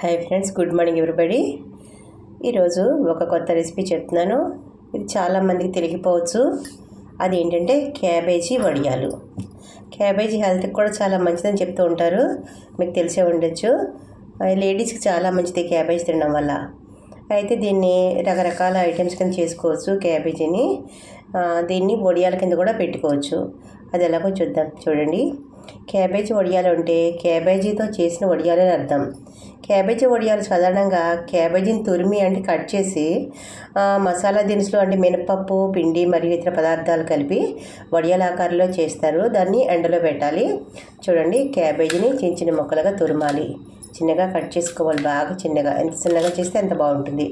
Hi friends, good morning everybody. ఈరోజు ఒక కొత్త రెసిపీ చెప్తున్నాను. ఇది చాలామందికి తెలియకపోవచ్చు. అది ఏంటంటే క్యాబేజీ వడియాలు. క్యాబేజీ హెల్త్కి కూడా చాలా మంచిదని చెప్తూ ఉంటారు, మీకు తెలిసే ఉండొచ్చు. లేడీస్కి చాలా మంచిది క్యాబేజీ తినడం వల్ల. అయితే దీన్ని రకరకాల ఐటమ్స్ కింద చేసుకోవచ్చు. క్యాబేజీని దీన్ని వడియాల కింద కూడా పెట్టుకోవచ్చు. అది ఎలాగో చూద్దాం. చూడండి, క్యాబేజీ వడియాలు అంటే క్యాబేజీతో చేసిన వడియాలు అని అర్థం. క్యాబేజీ వడియాలు సాధారణంగా క్యాబేజీని తురిమి అంటే కట్ చేసి మసాలా దినుసులు అంటే మినపప్పు, పిండి మరియు ఇతర పదార్థాలు కలిపి వడియాల ఆకారంలో చేస్తారు. దాన్ని ఎండలో పెట్టాలి. చూడండి, క్యాబేజీని చిన్న చిన్న ముక్కలుగా తురమాలి. చిన్నగా కట్ చేసుకోవాలి, బాగా చిన్నగా. ఎంత చిన్నగా చేస్తే అంత బాగుంటుంది.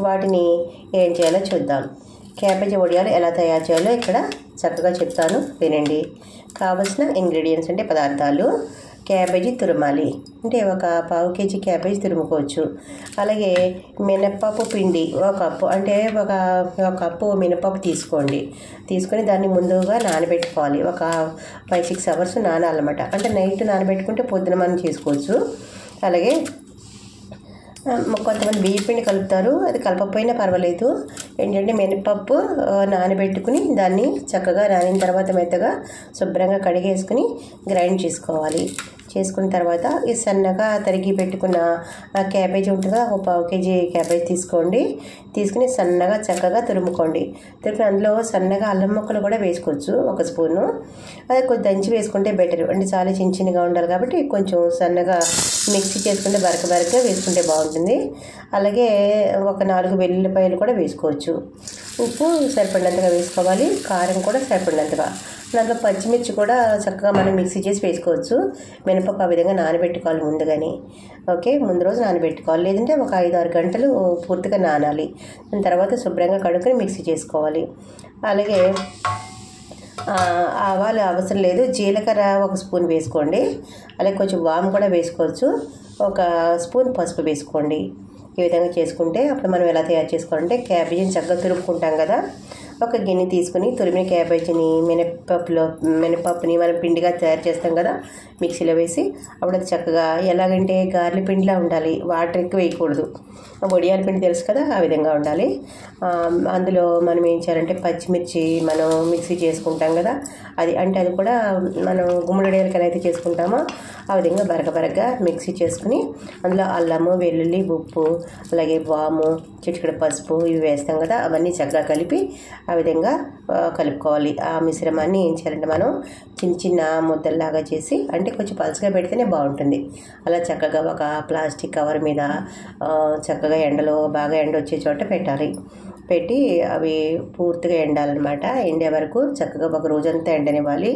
వాటిని ఏం చేయాలో చూద్దాం. క్యాబేజీ వడియాలు ఎలా తయారు చేయాలో ఇక్కడ చక్కగా చెప్తాను, వినండి. కావలసిన ఇంగ్రీడియంట్స్ అంటే పదార్థాలు: క్యాబేజీ తురమాలి అంటే ఒక పావు కేజీ క్యాబేజీ తురుముకోవచ్చు. అలాగే మినపప్పు పిండి ఒక కప్పు, అంటే ఒక కప్పు మినపప్పు తీసుకొని దాన్ని ముందుగా నానబెట్టుకోవాలి. ఒక 5-6 అవర్స్ నానాలన్నమాట. అంటే నైట్ నానబెట్టుకుంటే పొద్దున మనం చేసుకోవచ్చు. అలాగే కొంతమంది బియ్యం పిండి కలుపుతారు, అది కలపకపోయినా పర్వాలేదు. ఏంటంటే మినపప్పు నానబెట్టుకుని దాన్ని చక్కగా నానిన తర్వాత మెత్తగా శుభ్రంగా కడిగేసుకుని గ్రైండ్ చేసుకోవాలి. చేసుకున్న తర్వాత ఈ సన్నగా తరిగి పెట్టుకున్న క్యాబేజీ ఉంటుంది కదా, ఒక పావు కేజీ క్యాబేజీ తీసుకుని సన్నగా చక్కగా తురుముకోండి. అందులో సన్నగా అల్లం ముక్కలు కూడా వేసుకోవచ్చు, 1 స్పూను. అది కొంచెం దంచి వేసుకుంటే బెటర్. అంటే చాలా చిన్నగా ఉండాలి కాబట్టి కొంచెం సన్నగా మిక్సీ చేసుకుంటే బరకగా వేసుకుంటే బాగుంటుంది. అలాగే ఒక 4 వెల్లుల్లిపాయలు కూడా వేసుకోవచ్చు. ఉప్పు సరిపడినంతగా వేసుకోవాలి, కారం కూడా సరిపడినంతగా. దాంట్లో పచ్చిమిర్చి కూడా చక్కగా మనం మిక్సీ చేసి వేసుకోవచ్చు. మినపప్పు ఆ విధంగా నానబెట్టుకోవాలి ముందుగానే. ఓకే, ముందు రోజు నానబెట్టుకోవాలి, లేదంటే ఒక 5-6 గంటలు పూర్తిగా నానాలి. దాని తర్వాత శుభ్రంగా కడుక్కొని మిక్సీ చేసుకోవాలి. అలాగే ఆవాలు అవసరం లేదు, జీలకర్ర 1 స్పూన్ వేసుకోండి. అలాగే కొంచెం వాము కూడా వేసుకోవచ్చు. 1 స్పూన్ పసుపు వేసుకోండి. ఈ విధంగా చేసుకుంటే అప్పుడు మనం ఎలా తయారు చేసుకోవాలంటే క్యాబేజీని చక్కగా తురుముకుంటాం కదా. ఒక గిన్నె తీసుకుని తురిమిన క్యాబేజీని మినపప్పుని మనం పిండిగా తయారు చేస్తాం కదా, మిక్సీలో వేసి అప్పుడు అది చక్కగా ఎలాగంటే గారెల పిండిలా ఉండాలి. వాటర్ ఎక్కువ వేయకూడదు. వడియాల పిండి తెలుసు కదా, ఆ విధంగా ఉండాలి. అందులో మనం ఏం చేయాలంటే పచ్చిమిర్చి మనం మిక్సీ చేసుకుంటాం కదా, అది కూడా మనం గుమ్మడి వడియాలకి ఎలా అయితే చేసుకుంటామో ఆ విధంగా బరకగా మిక్సీ చేసుకుని అందులో అల్లము, వెల్లుల్లి, ఉప్పు, అలాగే వాము, చిటికెడు పసుపు ఇవి వేస్తాం కదా, అవన్నీ చక్కగా కలిపి ఆ విధంగా కలుపుకోవాలి. ఆ మిశ్రమాన్ని ఏం చేయాలంటే మనం చిన్న ముద్దల్లాగా చేసి, అంటే కొంచెం పలుచగా పెడితేనే బాగుంటుంది. అలా చక్కగా ఒక ప్లాస్టిక్ కవర్ మీద చక్కగా ఎండలో బాగా ఎండ వచ్చే చోట పెట్టి అవి పూర్తిగా ఎండాలన్నమాట. ఎండే వరకు చక్కగా ఒక రోజంతా ఎండనివ్వాలి.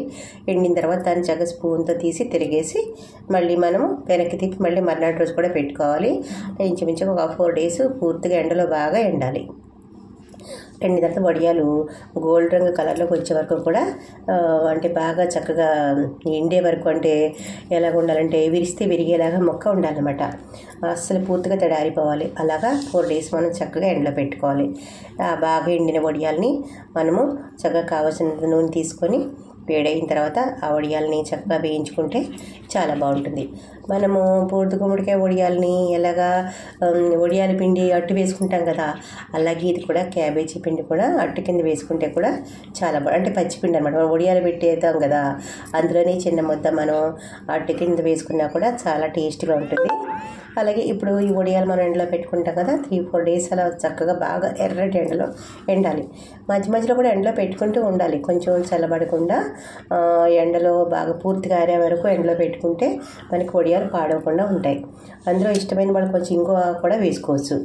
ఎండిన తర్వాత దాన్ని చక్కగా స్పూన్తో తీసి తిరిగేసి మళ్ళీ మనము వెనక్కి తిప్పి మళ్ళీ మర్నాటి రోజు కూడా పెట్టుకోవాలి. ఇంచుమించు ఒక 4 డేస్ పూర్తిగా ఎండలో బాగా ఎండాలి. ఎండిన తర్వాత వడియాలు గోల్డ్ రంగు కలర్లోకి వచ్చే వరకు కూడా అంటే బాగా చక్కగా ఎండే వరకు, అంటే ఎలాగ ఉండాలంటే విరిస్తే విరిగేలాగా మొక్క ఉండాలన్నమాట. అస్సలు పూర్తిగా తడారిపోవాలి. అలాగా 4 డేస్ మనం చక్కగా ఎండలో పెట్టుకోవాలి. బాగా ఎండిన వడియాల్ని మనము చక్కగా కావాల్సిన నూనె తీసుకొని వేడైన తర్వాత ఆ వడియాలని చక్కగా వేయించుకుంటే చాలా బాగుంటుంది. మనము పూర్తి గుమ్మడికాయ వడియాలని ఎలాగా వడియాల పిండి అట్టు వేసుకుంటాం కదా, అలాగే ఇది కూడా క్యాబేజీ పిండి కూడా అట్టు కింద వేసుకుంటే కూడా చాలా అంటే పచ్చిపిండి అనమాట. మనం వడియాలు పెట్టేద్దాం కదా, అందులోనే చిన్న ముద్ద మనం అట్టు కింద వేసుకున్నా కూడా చాలా టేస్ట్గా ఉంటుంది. అలాగే ఇప్పుడు ఈ వడియాలు మనం ఎండలో పెట్టుకుంటాం కదా, 3-4 డేస్ అలా చక్కగా బాగా ఎర్రటి ఎండలో ఎండాలి. మధ్యలో కూడా ఎండలో పెట్టుకుంటూ ఉండాలి, కొంచెం చల్లబడకుండా. ఎండలో బాగా పూర్తిగా ఆరే వరకు ఎండలో పెట్టుకుంటే మనకి వడియాలు పాడవకుండా ఉంటాయి. అందులో ఇష్టమైన వాళ్ళు కొంచెం ఇంగువ కూడా వేసుకోవచ్చు.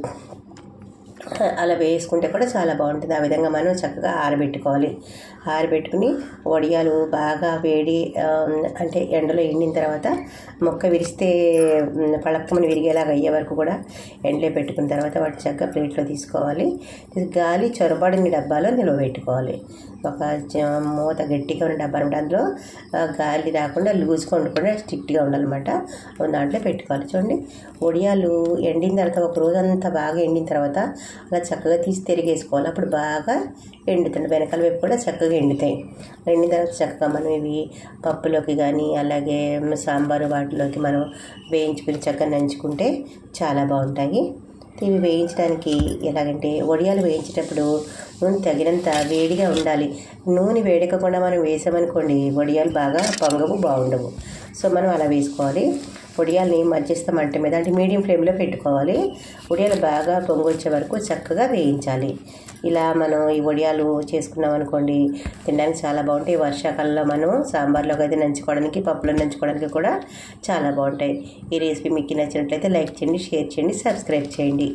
అలా వేసుకుంటే కూడా చాలా బాగుంటుంది. ఆ విధంగా మనం చక్కగా ఆరబెట్టుకుని వడియాలు బాగా వేడి అంటే ఎండలో ఎండిన తర్వాత మొక్క విరిస్తే పళక్కమని విరిగేలాగా అయ్యే వరకు కూడా ఎండలో పెట్టుకున్న తర్వాత వాటిని చక్కగా ప్లేట్లో తీసుకోవాలి. గాలి చొరబడిన డబ్బాలో నిలవ పెట్టుకోవాలి. ఒక మూత గట్టిగా ఉన్న డబ్బా అనమాట. అందులో గాలి రాకుండా లూజ్గా ఉండకుండా స్ట్రిక్ట్గా ఉండాలన్నమాట. దాంట్లో పెట్టుకోవాలి. చూడండి, వడియాలు ఎండిన తర్వాత ఒక రోజంతా బాగా ఎండిన తర్వాత అలా చక్కగా తీసి తిరిగేసుకోవాలి. అప్పుడు బాగా ఎండుతుంది. వెనకాల వైపు కూడా చక్కగా ఎండుతాయి. ఎండిన తర్వాత చక్కగా మనం ఇవి పప్పులోకి కానీ అలాగే సాంబారు వాటిలోకి మనం వేయించుకుని చక్కగా నంచుకుంటే చాలా బాగుంటాయి. ఇవి వేయించడానికి ఎలాగంటే, వడియాలు వేయించేటప్పుడు నూనె తగినంత వేడిగా ఉండాలి. నూనె వేడెక్కకుండా మనం వేసామనుకోండి వడియాలు బాగా పొంగవు, బాగుండవు. సో మనం అలా వేసుకోవాలి. వడియాల్ని మధ్యస్థ మంట మీద అంటే మీడియం ఫ్లేమ్లో పెట్టుకోవాలి. వడియాలు బాగా పొంగు వచ్చే వరకు చక్కగా వేయించాలి. ఇలా మనం ఈ వడియాలు చేసుకున్నాం అనుకోండి తినడానికి చాలా బాగుంటాయి. వర్షాకాలంలో మనం సాంబార్లోకి అయితే నంచుకోవడానికి, పప్పులో నంచుకోవడానికి కూడా చాలా బాగుంటాయి. ఈ రెసిపీ మీకు నచ్చినట్లయితే లైక్ చేయండి, షేర్ చేయండి, సబ్స్క్రైబ్ చేయండి.